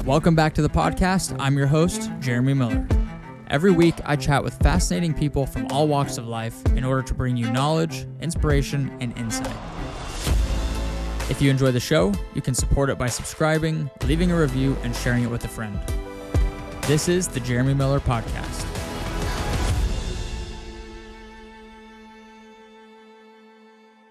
Welcome back to the podcast. I'm your host, Jeremy Miller. Every week, I chat with fascinating people from all walks of life in order to bring you knowledge, inspiration, and insight. If you enjoy the show, you can support it by subscribing, leaving a review, and sharing it with a friend. This is the Jeremy Miller Podcast.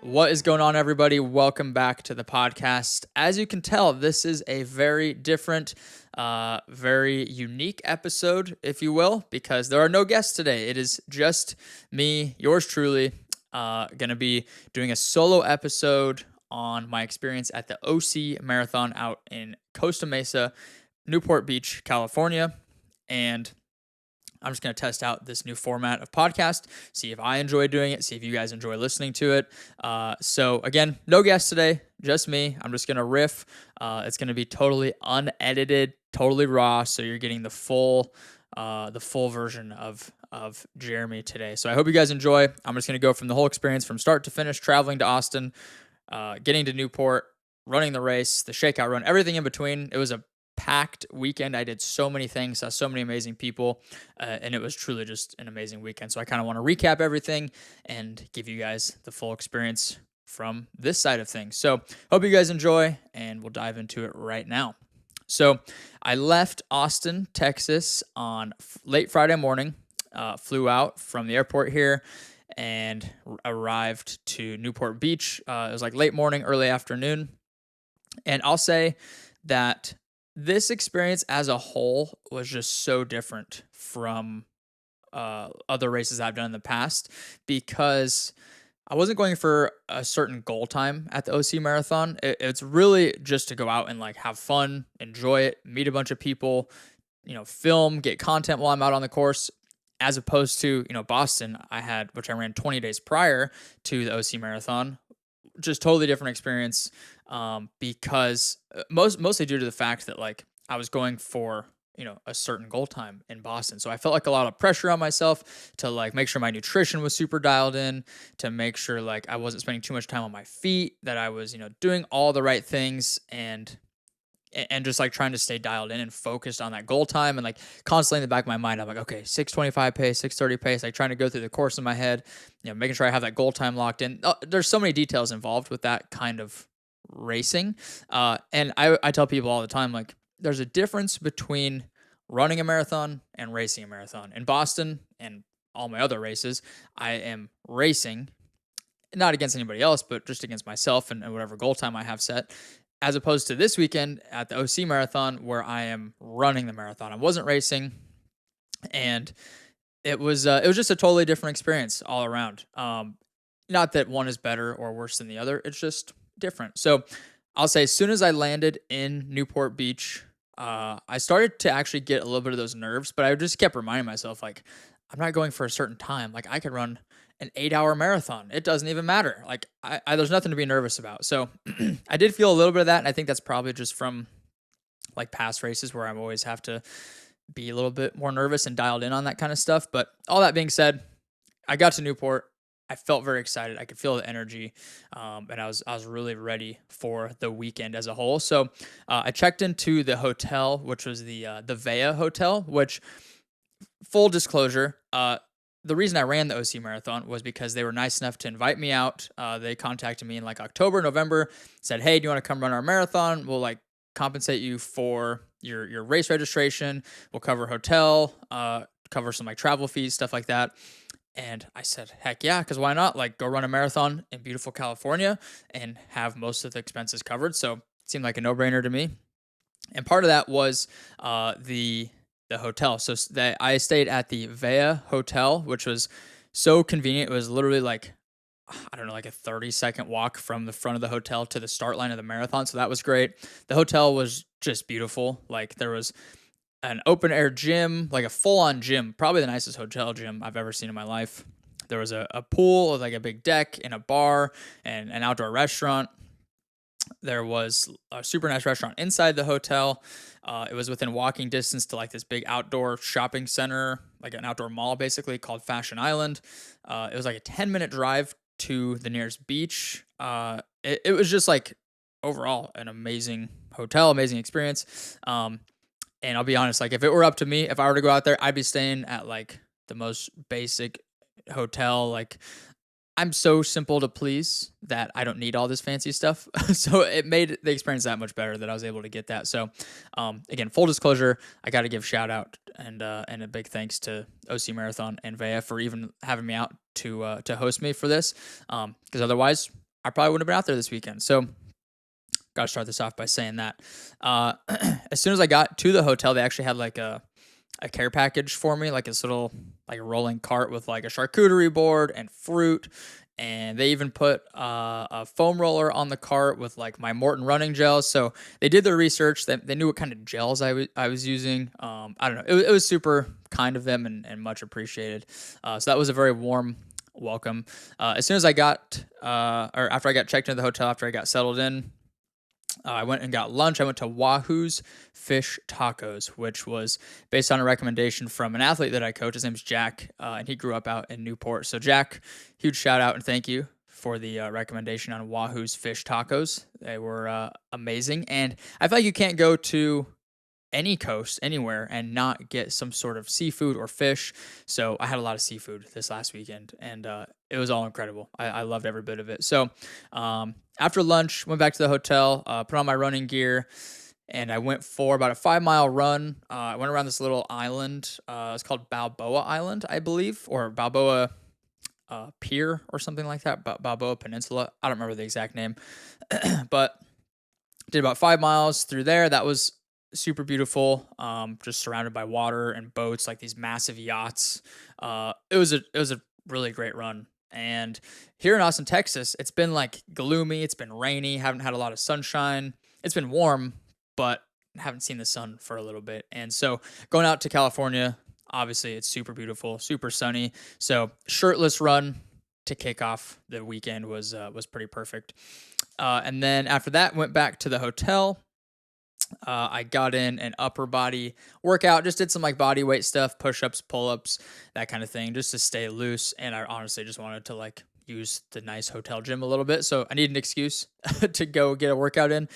What is going on, everybody? Welcome back to the podcast. As you can tell, this is a very different, very unique episode, if you will, because there are no guests today. It is just me, yours truly, going to be doing a solo episode on my experience at the OC Marathon out in Costa Mesa, Newport Beach, California. And I'm just going to test out this new format of podcast, see if I enjoy doing it, see if you guys enjoy listening to it. So again, no guests today, just me. I'm just going to riff. It's going to be totally unedited, totally raw. So you're getting the full version of Jeremy today. So I hope you guys enjoy. I'm just going to go from the whole experience from start to finish, traveling to Austin, getting to Newport, running the race, the Shakeout run, everything in between. It was a packed weekend. I did so many things, saw so many amazing people, and it was truly just an amazing weekend. So I kind of want to recap everything and give you guys the full experience from this side of things. So hope you guys enjoy, and we'll dive into it right now. So I left Austin, Texas on late Friday morning, flew out from the airport here, and arrived to Newport Beach. It was like late morning, early afternoon. And I'll say that this experience as a whole was just so different from other races I've done in the past, because I wasn't going for a certain goal time at the OC Marathon. It's really just to go out and like have fun, enjoy it, meet a bunch of people, film, get content while I'm out on the course, as opposed to, Boston which I ran 20 days prior to the OC Marathon. Just totally different experience, because mostly due to the fact that like I was going for, a certain goal time in Boston. So I felt like a lot of pressure on myself to like make sure my nutrition was super dialed in, to make sure like I wasn't spending too much time on my feet, that I was, doing all the right things, and just like trying to stay dialed in and focused on that goal time. And like constantly in the back of my mind, I'm like, okay, 6:25 pace, 6:30 pace, like trying to go through the course in my head, making sure I have that goal time locked in. There's so many details involved with that kind of racing. And I tell people all the time, like, there's a difference between running a marathon and racing a marathon. In Boston and all my other races, I am racing, not against anybody else, but just against myself and whatever goal time I have set, as opposed to this weekend at the OC Marathon, where I am running the marathon. I wasn't racing, and it was just a totally different experience all around. Not that one is better or worse than the other. It's just different. So I'll say, as soon as I landed in Newport Beach, I started to actually get a little bit of those nerves, but I just kept reminding myself, like, I'm not going for a certain time. Like, I could run an 8-hour marathon. It doesn't even matter. Like, there's nothing to be nervous about. So I did feel a little bit of that, and I think that's probably just from like past races where I always have to be a little bit more nervous and dialed in on that kind of stuff. But all that being said, I got to Newport. I felt very excited. I could feel the energy, and I was really ready for the weekend as a whole. So I checked into the hotel, which was the Vea Hotel, which, full disclosure, the reason I ran the OC Marathon was because they were nice enough to invite me out. They contacted me in like October, November, said, hey, do you want to come run our marathon? We'll like compensate you for your race registration. We'll cover hotel, cover some like travel fees, stuff like that. And I said, heck yeah, because why not? Like, go run a marathon in beautiful California and have most of the expenses covered. So it seemed like a no-brainer to me. And part of that was the hotel. So I stayed at the Vea Hotel, which was so convenient. It was literally like, I don't know, like a 30-second walk from the front of the hotel to the start line of the marathon. So that was great. The hotel was just beautiful. Like, there was an open air gym, like a full on gym, probably the nicest hotel gym I've ever seen in my life. There was a pool with like a big deck and a bar and an outdoor restaurant. There was a super nice restaurant inside the hotel. It was within walking distance to like this big outdoor shopping center, like an outdoor mall basically, called Fashion Island. It was like a 10-minute drive to the nearest beach. It was just like overall an amazing hotel, amazing experience. And I'll be honest, like if it were up to me, if I were to go out there, I'd be staying at like the most basic hotel. Like I'm so simple to please that I don't need all this fancy stuff. So it made the experience that much better that I was able to get that. So again, full disclosure, I got to give shout out and a big thanks to OC Marathon and Vea for even having me out to host me for this. Because otherwise, I probably wouldn't have been out there this weekend. So got to start this off by saying that. As soon as I got to the hotel, they actually had like a care package for me, like this little like a rolling cart with like a charcuterie board and fruit. And they even put a foam roller on the cart with like my Morton running gels. So they did their research. They knew what kind of gels I was using. I don't know. It was super kind of them and much appreciated. So that was a very warm welcome. As soon as I got, or after I got checked into the hotel, after I got settled in, I went and got lunch. I went to Wahoo's Fish Tacos, which was based on a recommendation from an athlete that I coach. His name's Jack, and he grew up out in Newport. So, Jack, huge shout out and thank you for the recommendation on Wahoo's Fish Tacos. They were amazing. And I feel like you can't go to any coast anywhere and not get some sort of seafood or fish. So I had a lot of seafood this last weekend, and it was all incredible. I loved every bit of it. So after lunch, went back to the hotel, put on my running gear, and I went for about a 5-mile run. I went around this little island. It's called Balboa Island, I believe, or Balboa Pier or something like that. Balboa Peninsula. I don't remember the exact name, but did about 5 miles through there. That was super beautiful, just surrounded by water and boats, like these massive yachts. It was a really great run. And here in Austin, Texas, it's been like gloomy. It's been rainy. Haven't had a lot of sunshine. It's been warm, but haven't seen the sun for a little bit. And so going out to California, obviously it's super beautiful, super sunny. So shirtless run to kick off the weekend was pretty perfect. And then after that, went back to the hotel. I got in an upper body workout, just did some like body weight stuff, push-ups, pull-ups, that kind of thing, just to stay loose. And I honestly just wanted to like use the nice hotel gym a little bit. So I need an excuse to go get a workout in.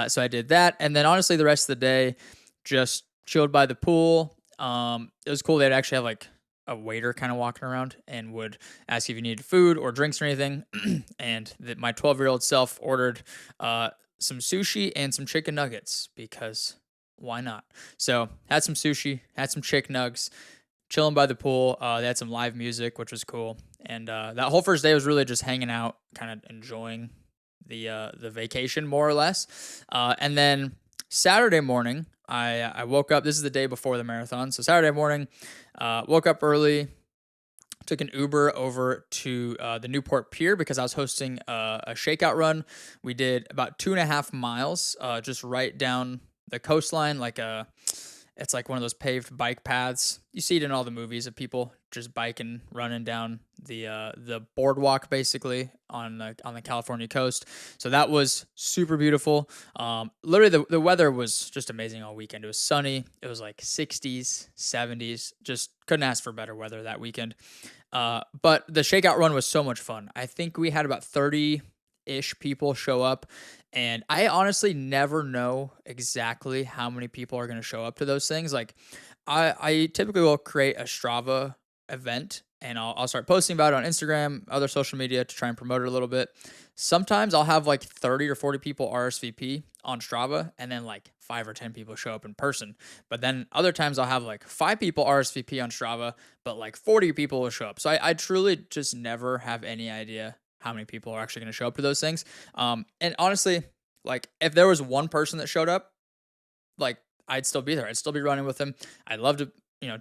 So I did that. And then honestly, the rest of the day, just chilled by the pool. It was cool. They'd actually have like a waiter kind of walking around and would ask if you needed food or drinks or anything. And my 12-year-old self ordered, some sushi and some chicken nuggets because why not? So had some sushi, had some chicken nugs, chilling by the pool. They had some live music, which was cool. And that whole first day was really just hanging out, kind of enjoying the vacation more or less. And then Saturday morning, I woke up. This is the day before the marathon. So Saturday morning, woke up early, took an Uber over to the Newport Pier because I was hosting a shakeout run. We did about 2.5 miles, just right down the coastline, it's like one of those paved bike paths. You see it in all the movies of people just biking, running down the boardwalk basically on the California coast. So that was super beautiful. Literally the weather was just amazing all weekend. It was sunny. It was like 60s, 70s. Just couldn't ask for better weather that weekend. But the shakeout run was so much fun. I think we had about 30-ish people show up, and I honestly never know exactly how many people are going to show up to those things. Like I typically will create a Strava event and I'll start posting about it on Instagram, other social media to try and promote it a little bit. Sometimes I'll have like 30 or 40 people RSVP on Strava and then like 5 or 10 people show up in person. But then other times I'll have like 5 people RSVP on Strava, but like 40 people will show up. So I truly just never have any idea how many people are actually going to show up to those things. And honestly, like if there was one person that showed up, like I'd still be there. I'd still be running with them. I'd love to,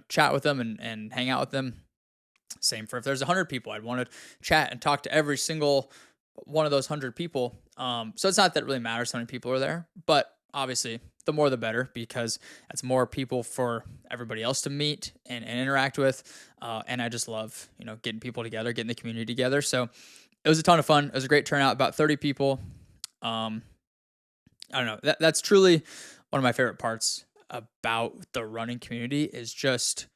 chat with them and hang out with them. Same for if there's 100 people, I'd want to chat and talk to every single one of those 100 people. So it's not that it really matters how many people are there, but obviously the more the better because that's more people for everybody else to meet and interact with. And I just love, getting people together, getting the community together. So it was a ton of fun. It was a great turnout, about 30 people. I don't know. That's truly one of my favorite parts about the running community is just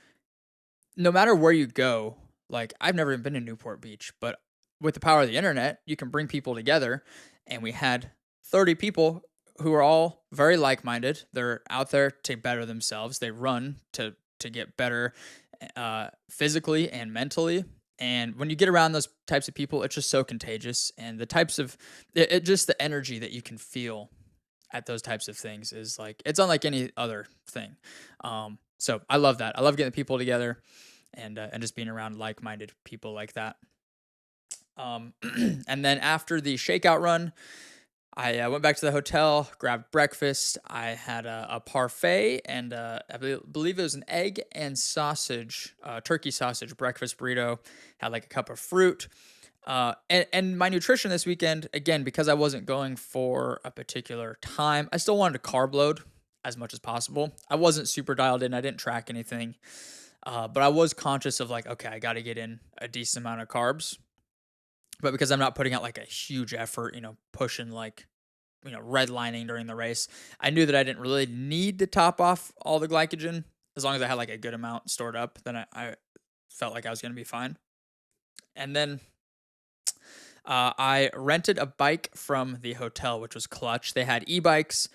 no matter where you go, like I've never even been to Newport Beach, but with the power of the internet, you can bring people together. And we had 30 people who are all very like-minded. They're out there to better themselves. They run to get better physically and mentally. And when you get around those types of people, it's just so contagious. And the types of just the energy that you can feel at those types of things is like it's unlike any other thing. So I love that. I love getting people together and just being around like-minded people like that. And then after the shakeout run, I went back to the hotel, grabbed breakfast. I had a parfait and I believe it was an egg and sausage, turkey sausage breakfast burrito. Had like a cup of fruit. And my nutrition this weekend, again, because I wasn't going for a particular time, I still wanted to carb load as much as possible. I wasn't super dialed in. I didn't track anything. But I was conscious of like, okay, I got to get in a decent amount of carbs. But because I'm not putting out like a huge effort, pushing like, redlining during the race, I knew that I didn't really need to top off all the glycogen. As long as I had like a good amount stored up, then I felt like I was going to be fine. And then I rented a bike from the hotel, which was clutch. They had e-bikes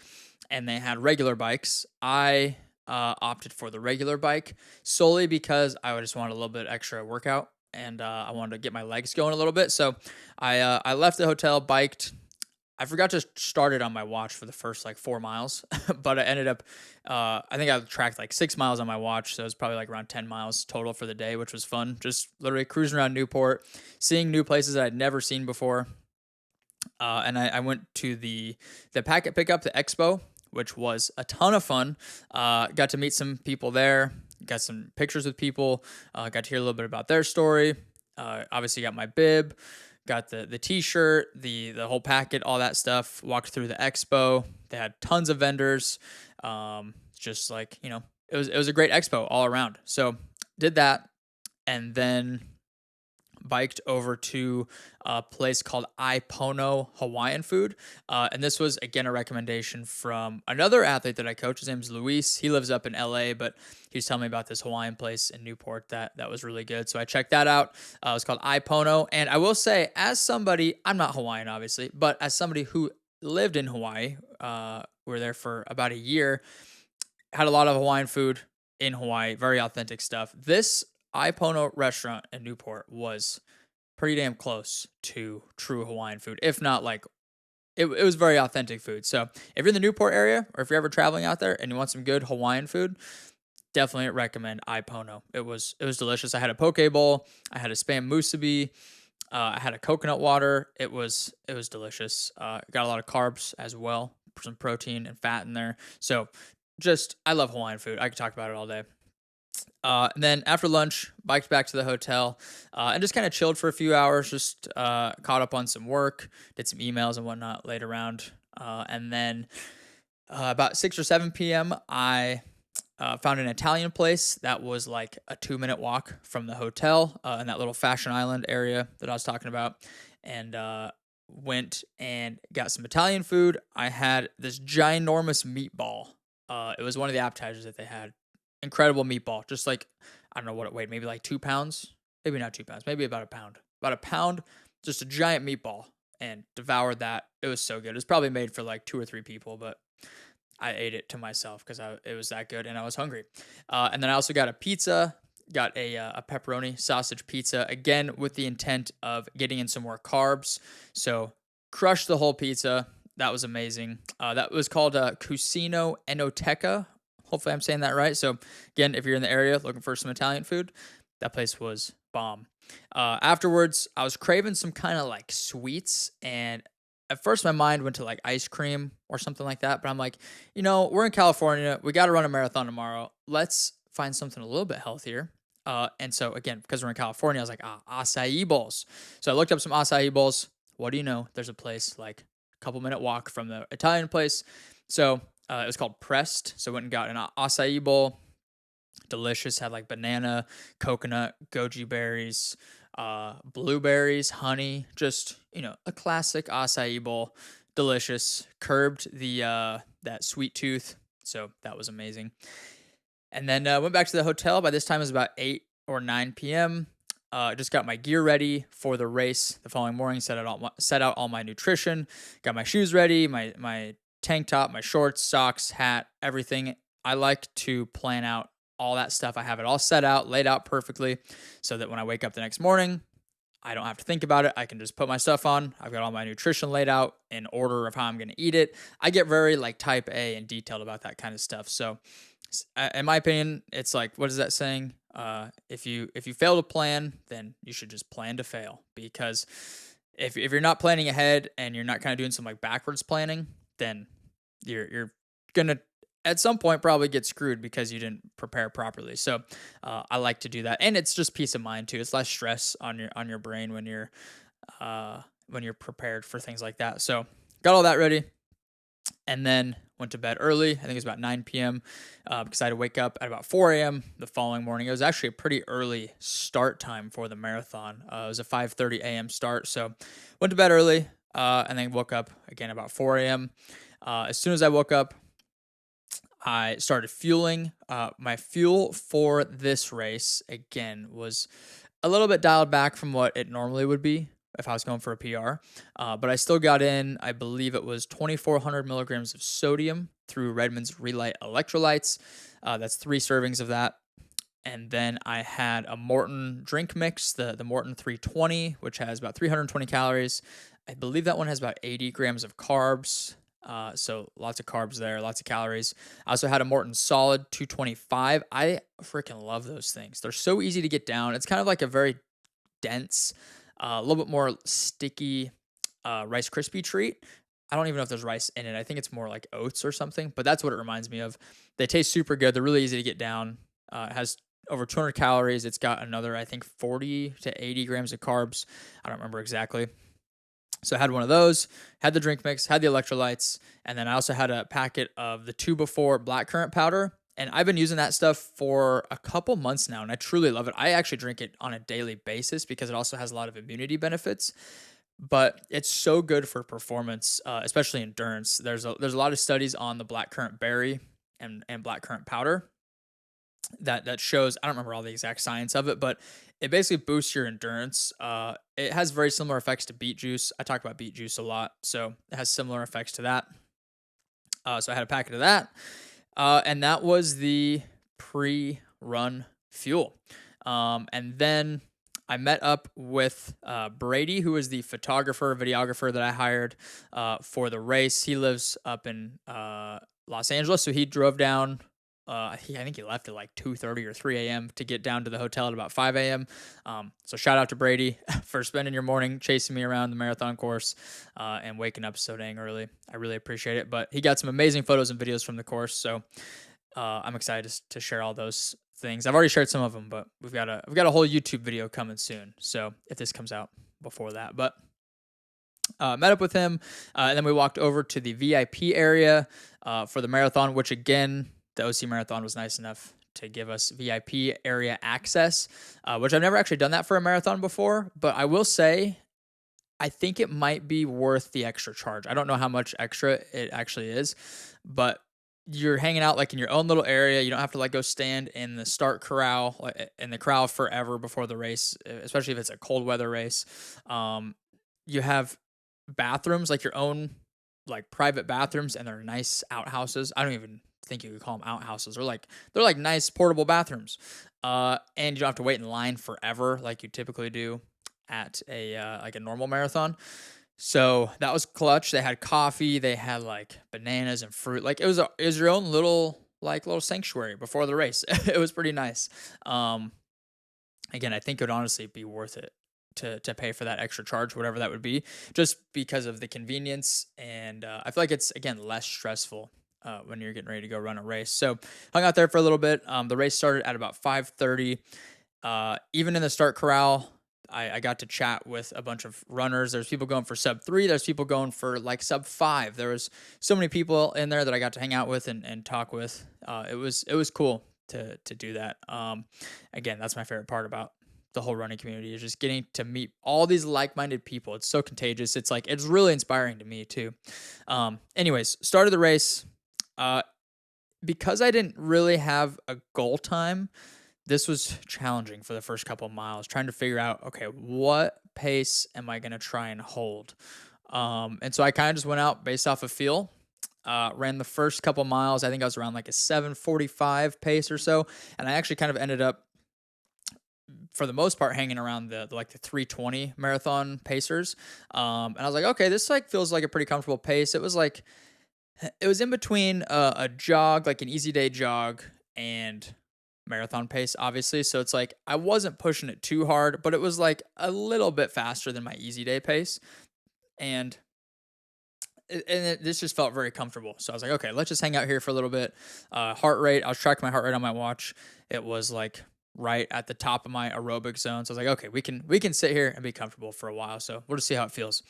and they had regular bikes. I opted for the regular bike solely because I just wanted a little bit extra workout and I wanted to get my legs going a little bit. So I left the hotel, biked. I forgot to start it on my watch for the first like 4 miles, but I ended up, I think I tracked like 6 miles on my watch. So it was probably like around 10 miles total for the day, which was fun. Just literally cruising around Newport, seeing new places that I'd never seen before. And I went to the packet pickup, the Expo, which was a ton of fun. Got to meet some people there, got some pictures with people, got to hear a little bit about their story. Obviously got my bib, got the t-shirt, the whole packet, all that stuff. Walked through the Expo. They had tons of vendors. Just like, it was a great expo all around. So did that and then biked over to a place called Ipono Hawaiian Food. And this was, again, a recommendation from another athlete that I coach. His name is Luis. He lives up in LA, but he was telling me about this Hawaiian place in Newport that was really good. So I checked that out. It was called Ipono. And I will say, as somebody, I'm not Hawaiian, obviously, but as somebody who lived in Hawaii, we were there for about a year, had a lot of Hawaiian food in Hawaii, very authentic stuff. This Ipono restaurant in Newport was pretty damn close to true Hawaiian food, if not like it was very authentic food. So if you're in the Newport area or if you're ever traveling out there and you want some good Hawaiian food, definitely recommend Ipono. It was delicious. I had a poke bowl, I had a spam musubi, I had a coconut water. It was delicious. Got a lot of carbs as well, some protein and fat in there. So I love Hawaiian food. I could talk about it all day. And then after lunch, biked back to the hotel and just kind of chilled for a few hours, just caught up on some work, did some emails and whatnot, laid around. And then about 6 or 7 p.m., I found an Italian place that was like a 2-minute walk from the hotel in that little Fashion Island area that I was talking about. And went and got some Italian food. I had this ginormous meatball. It was one of the appetizers that they had. Incredible meatball. Just like, I don't know what it weighed, maybe like 2 pounds, maybe not 2 pounds, maybe about a pound, just a giant meatball, and devoured that. It was so good. It was probably made for like 2 or 3 people, but I ate it to myself because it was that good and I was hungry. And then I also got a pizza, got a pepperoni sausage pizza, again, with the intent of getting in some more carbs. So crushed the whole pizza. That was amazing. That was called Cucino Enoteca. Hopefully I'm saying that right. So again, if you're in the area looking for some Italian food, that place was bomb. Afterwards, I was craving some kind of like sweets. And at first my mind went to like ice cream or something like that. But I'm like, we're in California. We got to run a marathon tomorrow. Let's find something a little bit healthier. And so again, because we're in California, I was like, acai bowls. So I looked up some acai bowls. What do you know? There's a place like a couple-minute walk from the Italian place. So it was called Pressed. So I went and got an acai bowl. Delicious. Had like banana, coconut, goji berries, blueberries, honey. Just, a classic acai bowl. Delicious. Curbed that sweet tooth. So that was amazing. And then went back to the hotel. By this time it was about 8 or 9 p.m. Just got my gear ready for the race the following morning. Set out all my nutrition. Got my shoes ready. My tank top, my shorts, socks, hat, everything. I like to plan out all that stuff. I have it all set out, laid out perfectly so that when I wake up the next morning, I don't have to think about it. I can just put my stuff on. I've got all my nutrition laid out in order of how I'm going to eat it. I get very like type A and detailed about that kind of stuff. So, in my opinion, it's like, what is that saying? If you fail to plan, then you should just plan to fail, because if you're not planning ahead and you're not kind of doing some like backwards planning, then you're gonna at some point probably get screwed because you didn't prepare properly. So I like to do that, and it's just peace of mind too. It's less stress on your brain when you're prepared for things like that. So got all that ready, and then went to bed early. I think it was about 9 p.m. Because I had to wake up at about 4 a.m. the following morning. It was actually a pretty early start time for the marathon. It was a 5:30 a.m. start, so went to bed early, and then woke up again about 4 a.m. As soon as I woke up, I started fueling. My fuel for this race, again, was a little bit dialed back from what it normally would be if I was going for a PR. But I still got in, I believe it was 2,400 milligrams of sodium through Redmond's Relight electrolytes. That's 3 servings of that. And then I had a Morton drink mix, the Morton 320, which has about 320 calories. I believe that one has about 80 grams of carbs. So lots of carbs there, lots of calories. I also had a Morton Solid 225. I freaking love those things. They're so easy to get down. It's kind of like a very dense, a little bit more sticky Rice Krispie treat. I don't even know if there's rice in it. I think it's more like oats or something, but that's what it reminds me of. They taste super good. They're really easy to get down. It has over 200 calories. It's got another, I think, 40 to 80 grams of carbs. I don't remember exactly. So I had one of those, had the drink mix, had the electrolytes, and then I also had a packet of the 2Before blackcurrant powder. And I've been using that stuff for a couple months now, and I truly love it. I actually drink it on a daily basis because it also has a lot of immunity benefits. But it's so good for performance, especially endurance. There's a lot of studies on the blackcurrant berry and blackcurrant powder that shows. I don't remember all the exact science of it, but it basically boosts your endurance. It has very similar effects to beet juice. I talk about beet juice a lot, so it has similar effects to that. So I had a packet of that, and that was the pre-run fuel. And then I met up with Brady, who is the photographer, videographer that I hired for the race. He lives up in Los Angeles, so he drove down. I think he left at like 2:30 or 3 a.m. to get down to the hotel at about 5 a.m. So shout out to Brady for spending your morning chasing me around the marathon course and waking up so dang early. I really appreciate it. But he got some amazing photos and videos from the course, so I'm excited to share all those things. I've already shared some of them, but we've got a whole YouTube video coming soon. So if this comes out before that, but met up with him, and then we walked over to the VIP area for the marathon, which again, the OC Marathon was nice enough to give us VIP area access, which I've never actually done that for a marathon before, but I will say I think it might be worth the extra charge. I don't know how much extra it actually is, but you're hanging out like in your own little area. You don't have to like go stand in the start corral, in the corral forever before the race, especially if it's a cold weather race. You have bathrooms, like your own like private bathrooms, and they're nice outhouses. I don't even think you could call them outhouses. They're like nice portable bathrooms. And you don't have to wait in line forever like you typically do at a like a normal marathon. So that was clutch. They had coffee, they had like bananas and fruit. Like it was your own little sanctuary before the race. It was pretty nice. Again, I think it would honestly be worth it to pay for that extra charge, whatever that would be, just because of the convenience. And I feel like it's, again, less stressful when you're getting ready to go run a race. So hung out there for a little bit. The race started at about 5:30. Even in the start corral, I got to chat with a bunch of runners. There's people going for sub 3. There's people going for like sub 5. There was so many people in there that I got to hang out with and talk with. It was cool to do that. Again, that's my favorite part about the whole running community, is just getting to meet all these like-minded people. It's so contagious. It's really inspiring to me too. Anyways, started the race. Because I didn't really have a goal time, this was challenging for the first couple of miles, trying to figure out, okay, what pace am I going to try and hold? And so I kind of just went out based off of feel. Ran the first couple miles. I think I was around like a 7:45 pace or so, and I actually kind of ended up, for the most part, hanging around the 3:20 marathon pacers. And I was like, okay, this like feels like a pretty comfortable pace. It was in between a jog, like an easy day jog, and marathon pace, obviously. So it's like I wasn't pushing it too hard, but it was like a little bit faster than my easy day pace. And this just felt very comfortable. So I was like, okay, let's just hang out here for a little bit. Heart rate, I was tracking my heart rate on my watch. It was like right at the top of my aerobic zone. So I was like, okay, we can sit here and be comfortable for a while. So we'll just see how it feels.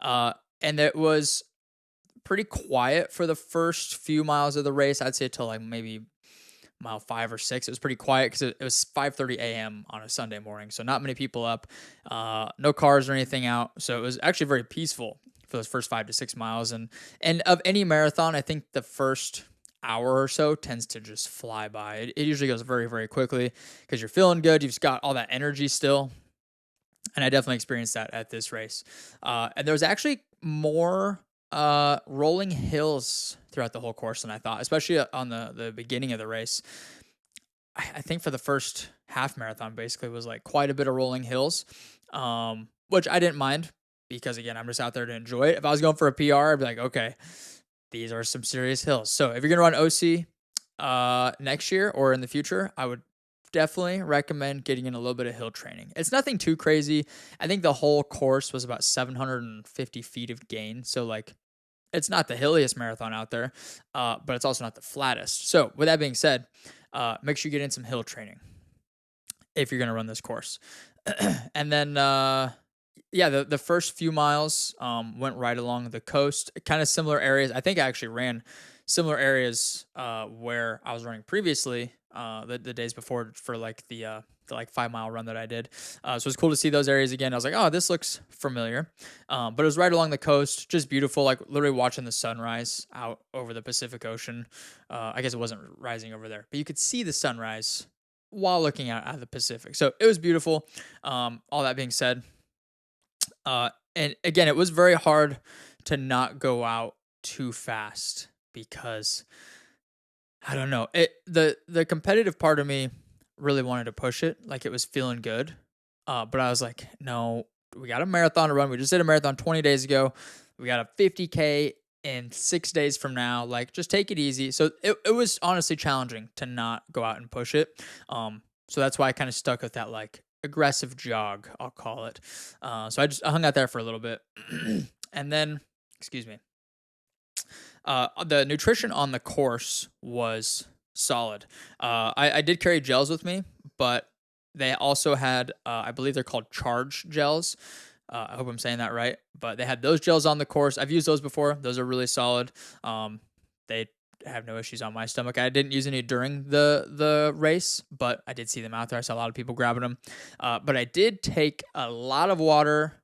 And it was pretty quiet for the first few miles of the race. I'd say till like maybe mile 5 or 6. It was pretty quiet because it was 5:30 a.m. on a Sunday morning, so not many people up, no cars or anything out. So it was actually very peaceful for those first 5 to 6 miles. And of any marathon, I think the first hour or so tends to just fly by. It usually goes very, very quickly because you're feeling good. You've got all that energy still. And I definitely experienced that at this race. And there was actually more rolling hills throughout the whole course than I thought, especially on the beginning of the race. I think for the first half marathon basically was like quite a bit of rolling hills, which I didn't mind because again, I'm just out there to enjoy it. If I was going for a PR, I'd be like, okay, these are some serious hills. So if you're gonna run OC next year or in the future, I would definitely recommend getting in a little bit of hill training. It's nothing too crazy. I think the whole course was about 750 feet of gain. So like it's not the hilliest marathon out there, but it's also not the flattest. So with that being said, make sure you get in some hill training if you're going to run this course. And then, yeah, the first few miles went right along the coast, kind of similar areas. I think I actually ran similar areas where I was running previously the days before for like the like 5 mile run that I did. So it was cool to see those areas again. I was like, oh, this looks familiar. But it was right along the coast, just beautiful, like literally watching the sunrise out over the Pacific Ocean. I guess it wasn't rising over there, but you could see the sunrise while looking out at the Pacific. So it was beautiful. All that being said, and again, it was very hard to not go out too fast because I don't know. The competitive part of me really wanted to push it, like it was feeling good. But I was like, no, we got a marathon to run. We just did a marathon 20 days ago. We got a 50K in 6 days from now. Like, just take it easy. So it was honestly challenging to not go out and push it. So that's why I kind of stuck with that like aggressive jog, I'll call it. So I hung out there for a little bit, and then, excuse me. The nutrition on the course was solid. I did carry gels with me, but they also had, I believe they're called charge gels. I hope I'm saying that right, but they had those gels on the course. I've used those before. Those are really solid. They have no issues on my stomach. I didn't use any during the race, but I did see them out there. I saw a lot of people grabbing them. But I did take a lot of water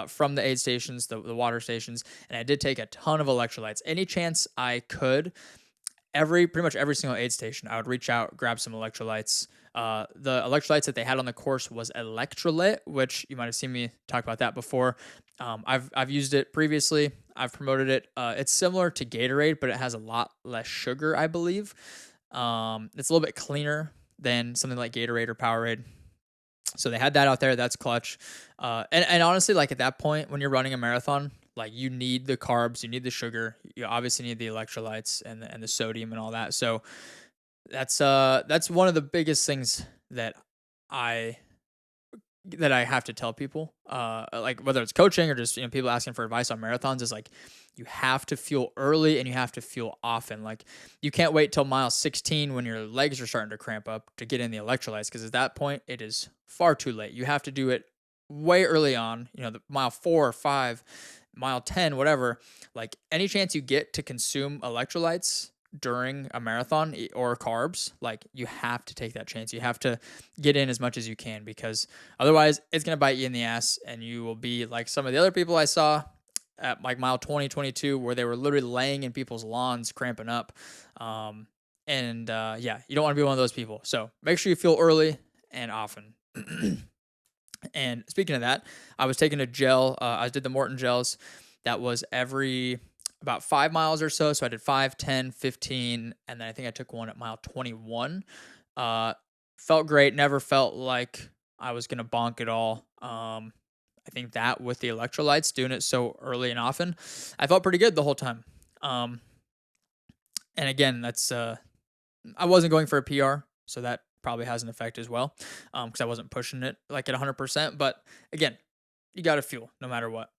from the aid stations, the water stations, and I did take a ton of electrolytes. Any chance I could, pretty much every single aid station, I would reach out, grab some electrolytes. The electrolytes that they had on the course was Electrolyte, which you might have seen me talk about that before. I've used it previously. I've promoted it. It's similar to Gatorade, but it has a lot less sugar, I believe. It's a little bit cleaner than something like Gatorade or Powerade. So they had that out there. That's clutch. And honestly, like at that point, when you're running a marathon, like you need the carbs, you need the sugar, you obviously need the electrolytes and the sodium and all that. So that's one of the biggest things that I have to tell people, like whether it's coaching or just people asking for advice on marathons, is like you have to fuel early and you have to fuel often. Like you can't wait till mile 16 when your legs are starting to cramp up to get in the electrolytes, because at that point it is far too late. You have to do it way early on. The mile 4 or 5, mile 10, whatever. Like any chance you get to consume electrolytes during a marathon or carbs, like you have to take that chance. You have to get in as much as you can, because otherwise it's going to bite you in the ass and you will be like some of the other people I saw at like mile 20, 22, where they were literally laying in people's lawns, cramping up. Yeah, you don't want to be one of those people. So make sure you fuel early and often. And speaking of that, I was taking a gel. I did the Morton gels. That was every about 5 miles or so. So I did 5, 10, 15, and then I think I took one at mile 21. Uh, Felt great. Never felt like I was gonna bonk at all. I think that with the electrolytes, doing it so early and often, I felt pretty good the whole time. Um, and again, that's I wasn't going for a PR, so that probably has an effect as well, because I wasn't pushing it like at 100%. But again, you got to fuel no matter what.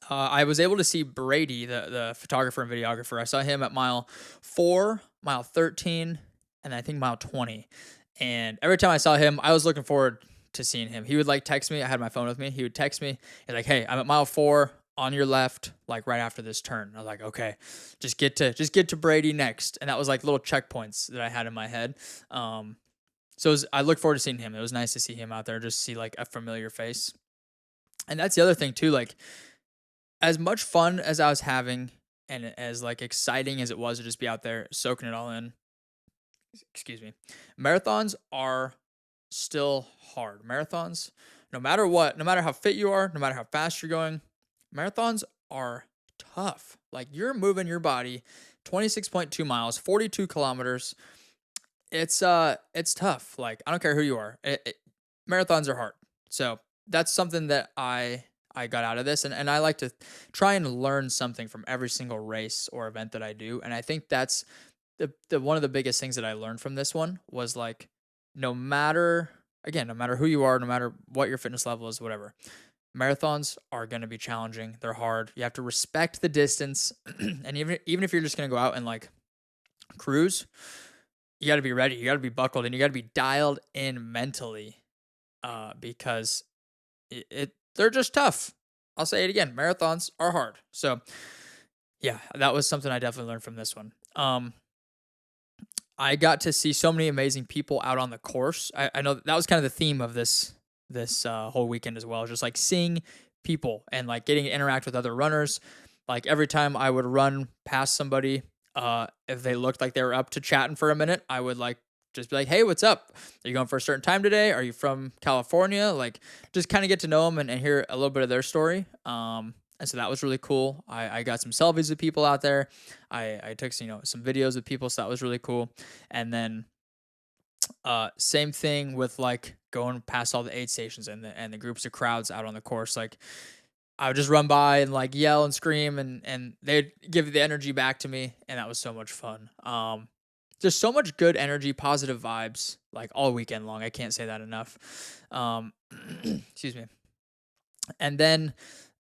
I was able to see Brady, the photographer and videographer. I saw him at mile 4, mile 13, and I think mile 20. And every time I saw him, I was looking forward to seeing him. He would like text me. I had my phone with me. He would text me. He's like, "Hey, I'm at mile 4 on your left, like right after this turn." I was like, "Okay, just get to Brady next." And that was like little checkpoints that I had in my head. I look forward to seeing him. It was nice to see him out there, just see like a familiar face. And that's the other thing too. Like, as much fun as I was having and as like exciting as it was to just be out there soaking it all in, excuse me, marathons are still hard. Marathons, no matter what, no matter how fit you are, no matter how fast you're going, marathons are tough. Like, you're moving your body 26.2 miles, 42 kilometers. It's tough. Like, I don't care who you are. Marathons are hard. So that's something that I got out of this, and I like to try and learn something from every single race or event that I do. And I think that's the one of the biggest things that I learned from this one was like, no matter again, no matter who you are, no matter what your fitness level is, whatever, marathons are going to be challenging. They're hard. You have to respect the distance, and even if you're just going to go out and like cruise, you got to be ready. You got to be buckled, and you got to be dialed in mentally, because they're just tough. I'll say it again. Marathons are hard. So yeah, that was something I definitely learned from this one. I got to see so many amazing people out on the course. I know that was kind of the theme of this whole weekend as well. Just like seeing people and like getting to interact with other runners. Like, every time I would run past somebody, if they looked like they were up to chatting for a minute, I would like just be like, "Hey, what's up? Are you going for a certain time today? Are you from California?" Like, just kind of get to know them and hear a little bit of their story. And so that was really cool. I got some selfies with people out there. I took some videos with people, so that was really cool. And then same thing with like going past all the aid stations and the groups of crowds out on the course. Like, I would just run by and like yell and scream, and they'd give the energy back to me, and that was so much fun. Just so much good energy, positive vibes, like all weekend long. I can't say that enough. Excuse me. And then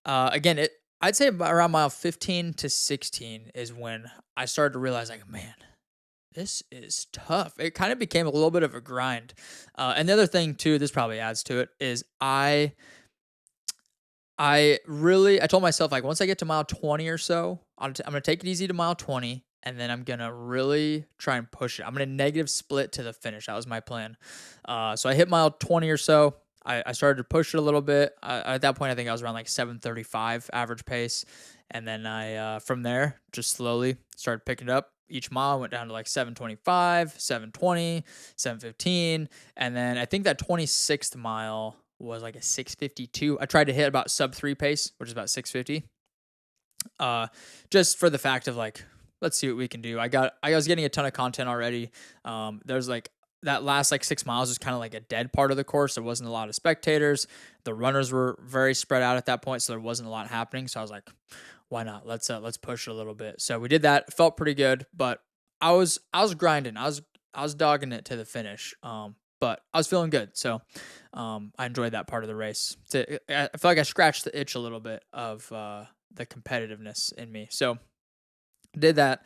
again, I'd say around mile 15 to 16 is when I started to realize, like, man, this is tough. It kind of became a little bit of a grind. And the other thing too, this probably adds to it, is I told myself, like, once I get to mile 20 or so, I'm going to take it easy to mile 20, and then I'm going to really try and push it. I'm going to negative split to the finish. That was my plan. So I hit mile 20 or so. I started to push it a little bit. At that point, I think I was around like 7:35 average pace. And then I, from there, just slowly started picking it up. Each mile went down to like 7:25, 7:20, 7:15. And then I think that 26th mile was like a 6:52. I tried to hit about sub 3 pace, which is about 6:50. Just for the fact of like, let's see what we can do. I was getting a ton of content already. There's like that last like 6 miles was kind of like a dead part of the course. There wasn't a lot of spectators. The runners were very spread out at that point, so there wasn't a lot happening. So I was like, why not? Let's push it a little bit. So we did that. Felt pretty good, but I was grinding. I was dogging it to the finish. But I was feeling good. So I enjoyed that part of the race. I feel like I scratched the itch a little bit of the competitiveness in me. So did that.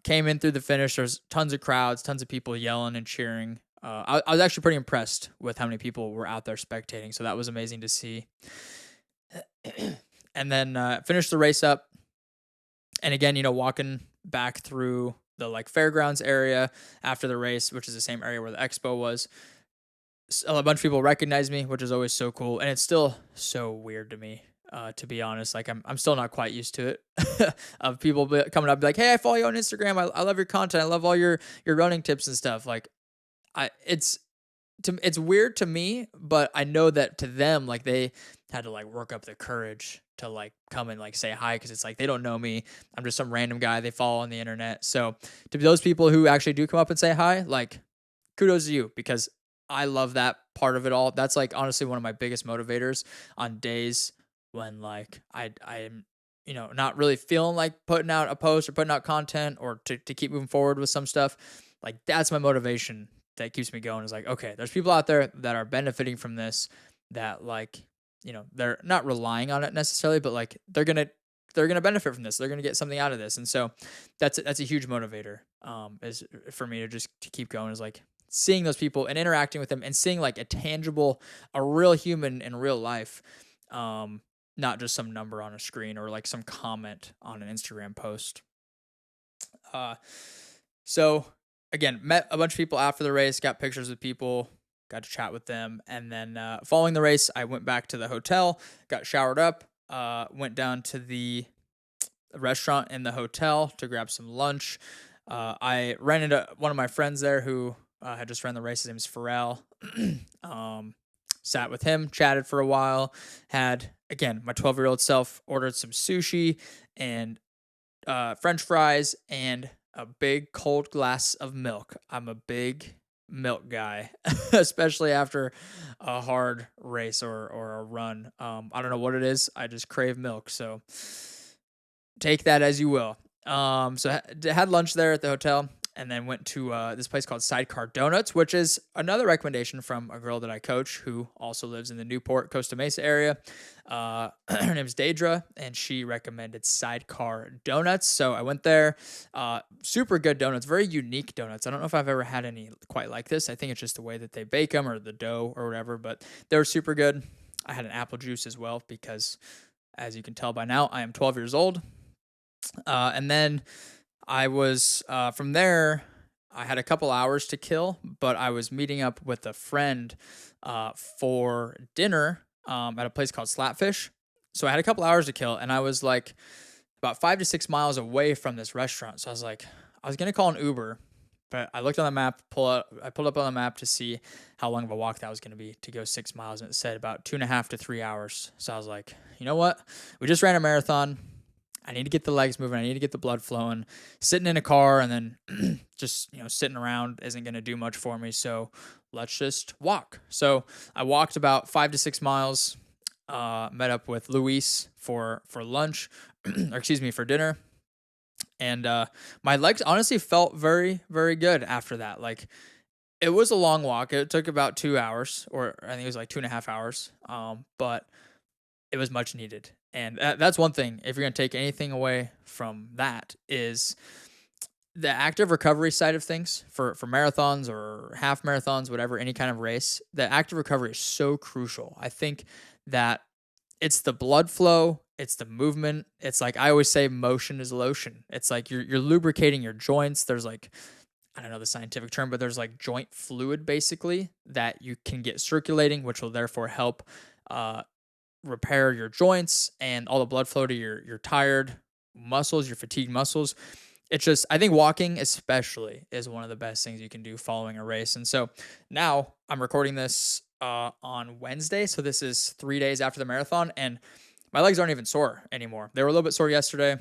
Came in through the finish. There's tons of crowds, tons of people yelling and cheering. I was actually pretty impressed with how many people were out there spectating. So that was amazing to see. And then finished the race up. And again, walking back through the like fairgrounds area after the race, which is the same area where the expo was. So a bunch of people recognized me, which is always so cool. And it's still so weird to me, to be honest. Like, I'm still not quite used to it of people coming up, be like, "Hey, I follow you on Instagram. I love your content. I love all your running tips and stuff." Like, it's weird to me, but I know that to them, like, had to like work up the courage to like come and like say hi, because it's like they don't know me. I'm just some random guy they follow on the internet. So to those people who actually do come up and say hi, like kudos to you, because I love that part of it all. That's like honestly one of my biggest motivators on days when like I'm not really feeling like putting out a post or putting out content or to keep moving forward with some stuff. Like that's my motivation that keeps me going, is like, okay, there's people out there that are benefiting from this, that like, they're not relying on it necessarily, but like they're gonna benefit from this. They're gonna get something out of this. And so that's a huge motivator, is for me to keep going, is like seeing those people and interacting with them and seeing like a real human in real life, not just some number on a screen or like some comment on an Instagram post. Uh, so again, met a bunch of people after the race, got pictures with people, got to chat with them, and then following the race, I went back to the hotel, got showered up, went down to the restaurant in the hotel to grab some lunch. I ran into one of my friends there who had just ran the race. His name is Pharrell. Sat with him, chatted for a while. Had, again, my 12-year-old self ordered some sushi and French fries and a big cold glass of milk. I'm a big milk guy, especially after a hard race or a run. I don't know what it is. I just crave milk. So take that as you will. So had lunch there at the hotel, and then went to this place called Sidecar Donuts, which is another recommendation from a girl that I coach who also lives in the Newport, Costa Mesa area. Her name's Daedra, and she recommended Sidecar Donuts. So I went there. Super good donuts, very unique donuts. I don't know if I've ever had any quite like this. I think it's just the way that they bake them or the dough or whatever, but they were super good. I had an apple juice as well because, as you can tell by now, I am 12 years old. And then I was, from there, I had a couple hours to kill, but I was meeting up with a friend for dinner at a place called Slapfish. So I had a couple hours to kill, and I was like about 5 to 6 miles away from this restaurant. So I was like, I was going to call an Uber, but I looked on the map, I pulled up on the map to see how long of a walk that was going to be to go 6 miles, and it said about 2.5 to 3 hours. So I was like, you know what? We just ran a marathon. I need to get the legs moving. I need to get the blood flowing. Sitting in a car and then just, sitting around isn't going to do much for me. So let's just walk. So I walked about 5 to 6 miles, met up with Luis for lunch, or excuse me, for dinner. And my legs honestly felt very, very good after that. Like, it was a long walk. It took about 2 hours, or I think it was like 2.5 hours. But it was much needed. And that's one thing, if you're going to take anything away from that, is the active recovery side of things for marathons or half marathons, whatever, any kind of race. The active recovery is so crucial. I think that it's the blood flow, it's the movement. It's like, I always say, motion is lotion. It's like you're lubricating your joints. There's like, I don't know the scientific term, but there's like joint fluid basically that you can get circulating, which will therefore help repair your joints and all the blood flow to your tired muscles, your fatigued muscles. It's just, I think walking especially is one of the best things you can do following a race. And so now I'm recording this on Wednesday. So this is 3 days after the marathon, and my legs aren't even sore anymore. They were a little bit sore yesterday,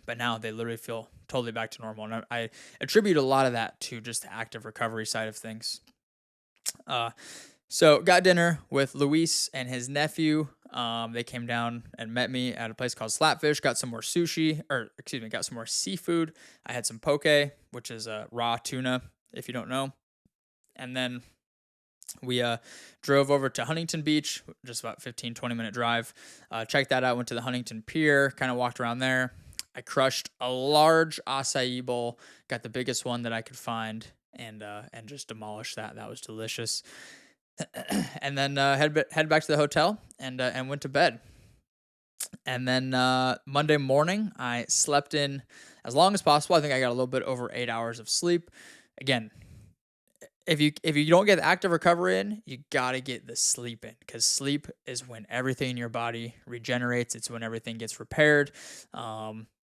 but now they literally feel totally back to normal. And I attribute a lot of that to just the active recovery side of things. So got dinner with Luis and his nephew. They came down and met me at a place called Slapfish, got some more got some more seafood. I had some poke, which is raw tuna, if you don't know. And then we drove over to Huntington Beach, just about 15-20 minute drive. Checked that out, went to the Huntington Pier, kind of walked around there. I crushed a large acai bowl, got the biggest one that I could find, and just demolished that. That was delicious. And then head back to the hotel and went to bed. And then Monday morning, I slept in as long as possible. I think I got a little bit over 8 hours of sleep. Again, if you don't get the active recovery in, you gotta get the sleep in, because sleep is when everything in your body regenerates. It's when everything gets repaired.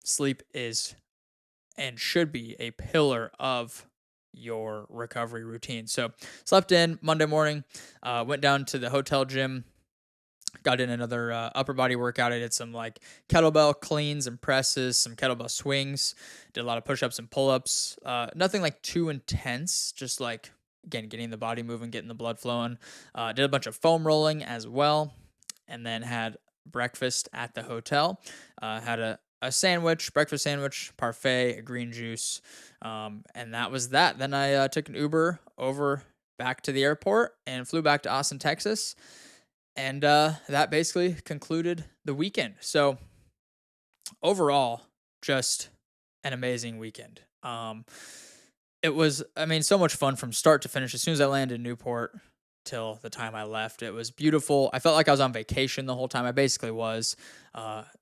Sleep is and should be a pillar of your recovery routine. So slept in Monday morning, went down to the hotel gym, Got in another upper body workout. I did some like kettlebell cleans and presses, some kettlebell swings, did a lot of push-ups and pull-ups. Nothing like too intense, just like, again, getting the body moving, getting the blood flowing. Did a bunch of foam rolling as well, and then had breakfast at the hotel. Had a sandwich, breakfast sandwich, parfait, a green juice, and that was that. Then I took an Uber over back to the airport and flew back to Austin, Texas. And that basically concluded the weekend. So overall, just an amazing weekend. It was, I mean, so much fun from start to finish. As soon as I landed in Newport till the time I left, it was beautiful. I felt like I was on vacation the whole time. I basically was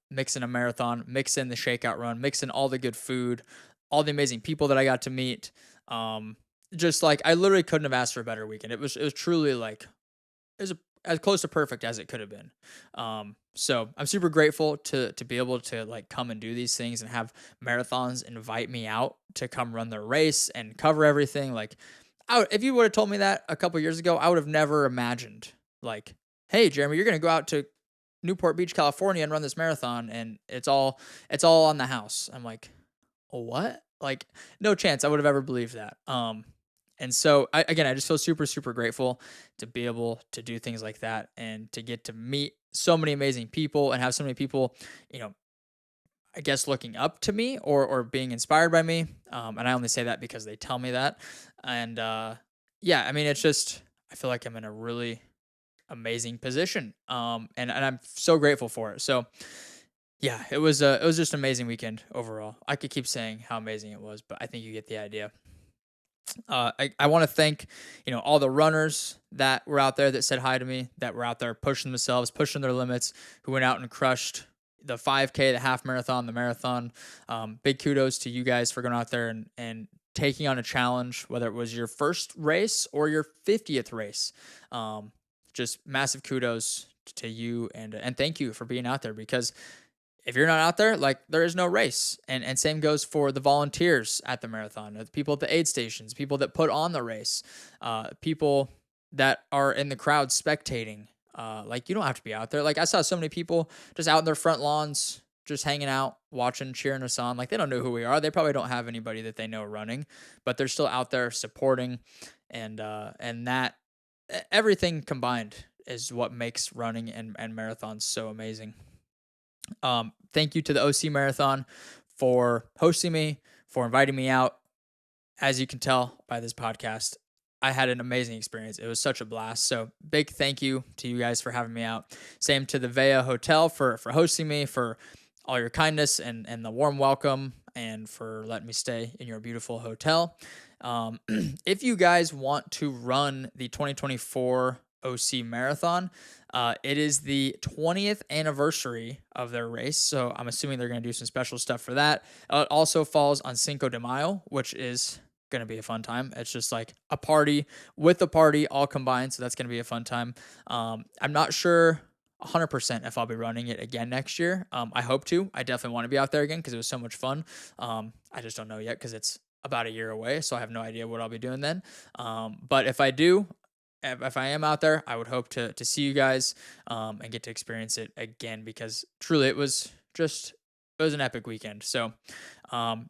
mixing a marathon, mixing the shakeout run, mixing all the good food, all the amazing people that I got to meet. Just like, I literally couldn't have asked for a better weekend. It was truly like, it was as close to perfect as it could have been. So I'm super grateful to be able to like come and do these things and have marathons invite me out to come run their race and cover everything. Like, if you would have told me that a couple years ago, I would have never imagined like, hey, Jeremy, you're going to go out to Newport Beach, California and run this marathon and it's all on the house. I'm like, what? Like, no chance I would have ever believed that. And so, I just feel super, super grateful to be able to do things like that and to get to meet so many amazing people and have so many people, I guess, looking up to me or being inspired by me. And I only say that because they tell me that. And yeah, I mean, it's just, I feel like I'm in a really amazing position. And I'm so grateful for it. So yeah, it was just an amazing weekend overall. I could keep saying how amazing it was, but I think you get the idea. I want to thank, all the runners that were out there that said hi to me, that were out there pushing themselves, pushing their limits, who went out and crushed the 5K, the half marathon, the marathon. Big kudos to you guys for going out there and taking on a challenge, whether it was your first race or your 50th race. Just massive kudos to you and thank you for being out there, because if you're not out there, like, there is no race. And same goes for the volunteers at the marathon, the people at the aid stations, people that put on the race, people that are in the crowd spectating. Like, you don't have to be out there. Like, I saw so many people just out in their front lawns, just hanging out, watching, cheering us on. Like, they don't know who we are. They probably don't have anybody that they know running, but they're still out there supporting. And that, everything combined is what makes running and marathons so amazing. Thank you to the OC Marathon for hosting me, for inviting me out. As you can tell by this podcast, I had an amazing experience. It was such a blast. So big thank you to you guys for having me out. Same to the Vea Hotel for hosting me, for all your kindness and the warm welcome, and for letting me stay in your beautiful hotel. If you guys want to run the 2024 OC Marathon, it is the 20th anniversary of their race, so I'm assuming they're going to do some special stuff for that. It also falls on Cinco de Mayo, which is going to be a fun time. It's just like a party with a party all combined, so that's going to be a fun time. I'm not sure 100% if I'll be running it again next year. I hope to. I definitely want to be out there again because it was so much fun. I just don't know yet because it's about a year away, so I have no idea what I'll be doing then. But if I do, if I am out there, I would hope to see you guys and get to experience it again, because truly it was an epic weekend. So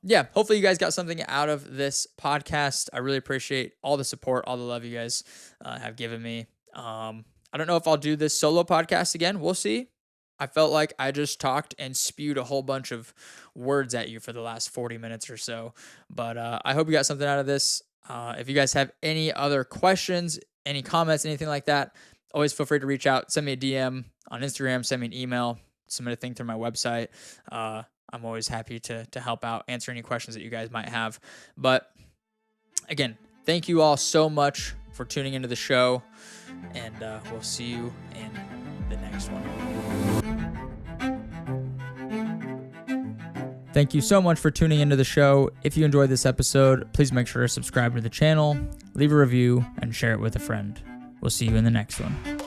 yeah, hopefully you guys got something out of this podcast. I really appreciate all the support, all the love you guys have given me. I don't know if I'll do this solo podcast again. We'll see. I felt like I just talked and spewed a whole bunch of words at you for the last 40 minutes or so. But I hope you got something out of this. If you guys have any other questions, any comments, anything like that, always feel free to reach out. Send me a DM on Instagram, send me an email, submit a thing through my website. I'm always happy to help out, answer any questions that you guys might have. But again, thank you all so much for tuning into the show, and we'll see you in the next one. Thank you so much for tuning into the show. If you enjoyed this episode, please make sure to subscribe to the channel, leave a review, and share it with a friend. We'll see you in the next one.